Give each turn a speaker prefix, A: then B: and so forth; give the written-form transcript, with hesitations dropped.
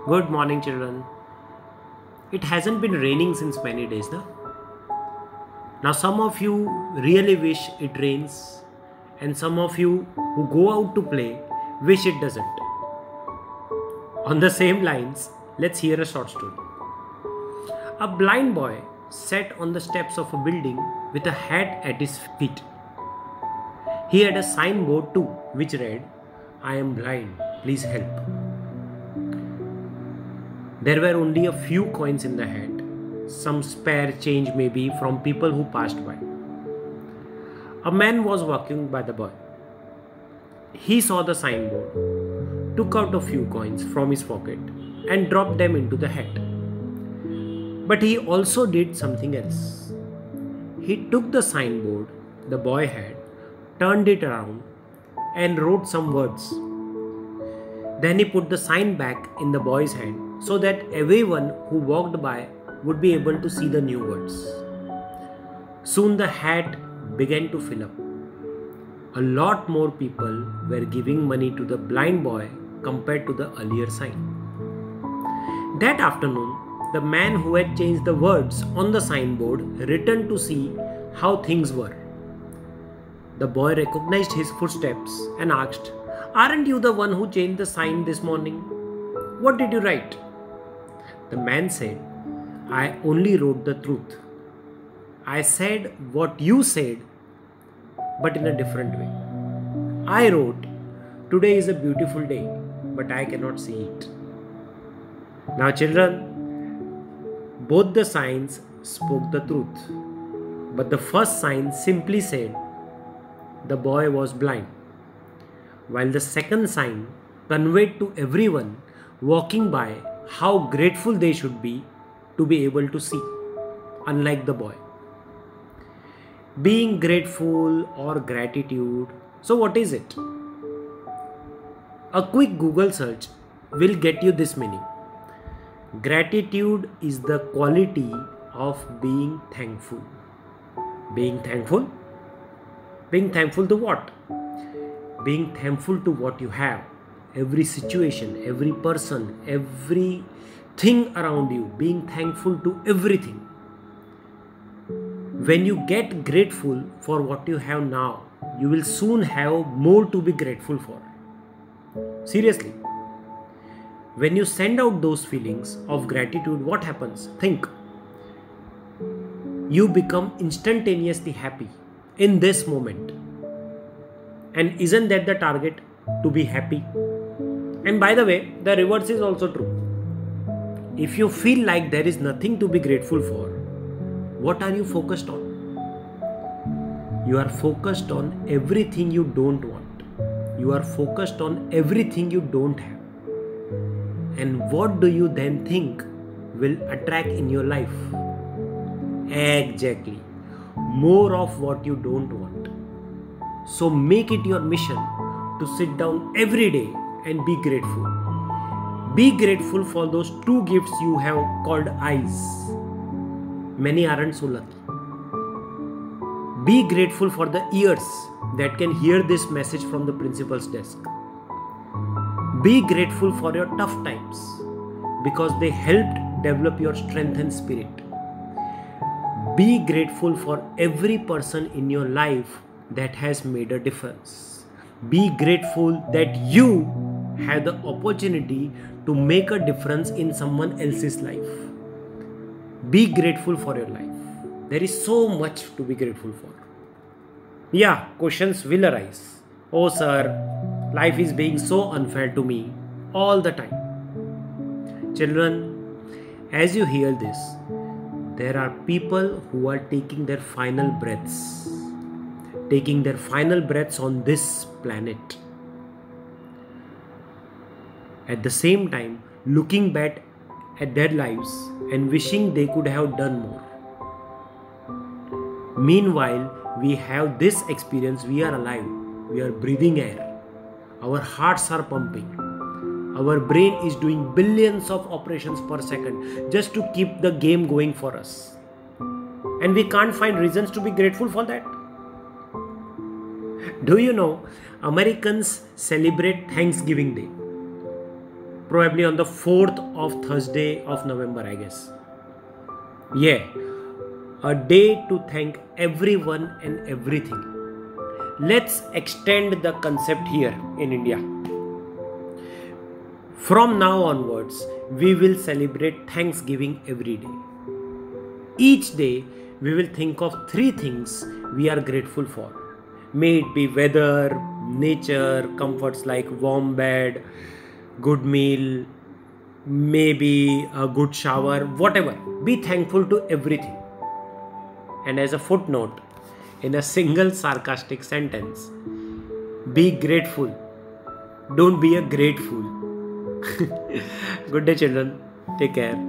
A: Good morning, children. It hasn't been raining since many days now. Now, some of you really wish it rains, and some of you who go out to play wish it doesn't. On the same lines, let's hear a short story. A blind boy sat on the steps of a building with a hat at his feet. He had a signboard too, which read, "I am blind, please help." There were only a few coins in the hat, some spare change maybe from people who passed by. A man was walking by the boy. He saw the signboard, took out a few coins from his pocket and dropped them into the hat. But he also did something else. He took the signboard the boy had, turned it around and wrote some words. Then he put the sign back in the boy's hand so that everyone who walked by would be able to see the new words. Soon the hat began to fill up. A lot more people were giving money to the blind boy compared to the earlier sign. That afternoon, the man who had changed the words on the signboard returned to see how things were. The boy recognized his footsteps and asked, "Aren't you the one who changed the sign this morning? What did you write?" The man said, "I only wrote the truth. I said what you said, but in a different way. I wrote, 'Today is a beautiful day, but I cannot see it.'" Now, children, both the signs spoke the truth, but the first sign simply said the boy was blind, while the second sign conveyed to everyone walking by how grateful they should be to be able to see, unlike the boy. Being grateful or gratitude, so what is it? A quick Google search will get you this meaning. Gratitude is the quality of being thankful. Being thankful? Being thankful to what? Being thankful to what you have. Every situation, every person, everything around you, being thankful to everything. When you get grateful for what you have now, you will soon have more to be grateful for. Seriously. When you send out those feelings of gratitude, what happens? Think. You become instantaneously happy in this moment. And isn't that the target? To be happy? And by the way, the reverse is also true. If you feel like there is nothing to be grateful for, what are you focused on? You are focused on everything you don't want. You are focused on everything you don't have. And what do you then think will attract in your life? Exactly. More of what you don't want. So make it your mission to sit down every day and be grateful. Be grateful for those two gifts you have called eyes. Many aren't so lucky. Be grateful for the ears that can hear this message from the principal's desk. Be grateful for your tough times because they helped develop your strength and spirit. Be grateful for every person in your life that has made a difference. Be grateful that you have the opportunity to make a difference in someone else's life. Be grateful for your life. There is so much to be grateful for. Yeah, questions will arise. "Oh sir, life is being so unfair to me all the time." Children, as you hear this, there are people who are taking their final breaths. Taking their final breaths on this planet. At the same time, looking back at their lives and wishing they could have done more. Meanwhile, we have this experience, we are alive, we are breathing air, our hearts are pumping, our brain is doing billions of operations per second just to keep the game going for us. And we can't find reasons to be grateful for that. Do you know Americans celebrate Thanksgiving Day? probably on the 4th of Thursday of November, I guess. Yeah, a day to thank everyone and everything. Let's extend the concept here in India. From now onwards, we will celebrate Thanksgiving every day. Each day, we will think of 3 things we are grateful for. May it be weather, nature, comforts like warm bed, good meal, maybe a good shower, whatever. Be thankful to everything. And as a footnote, in a single sarcastic sentence, be grateful. Don't be a grateful. Good day, children. Take care.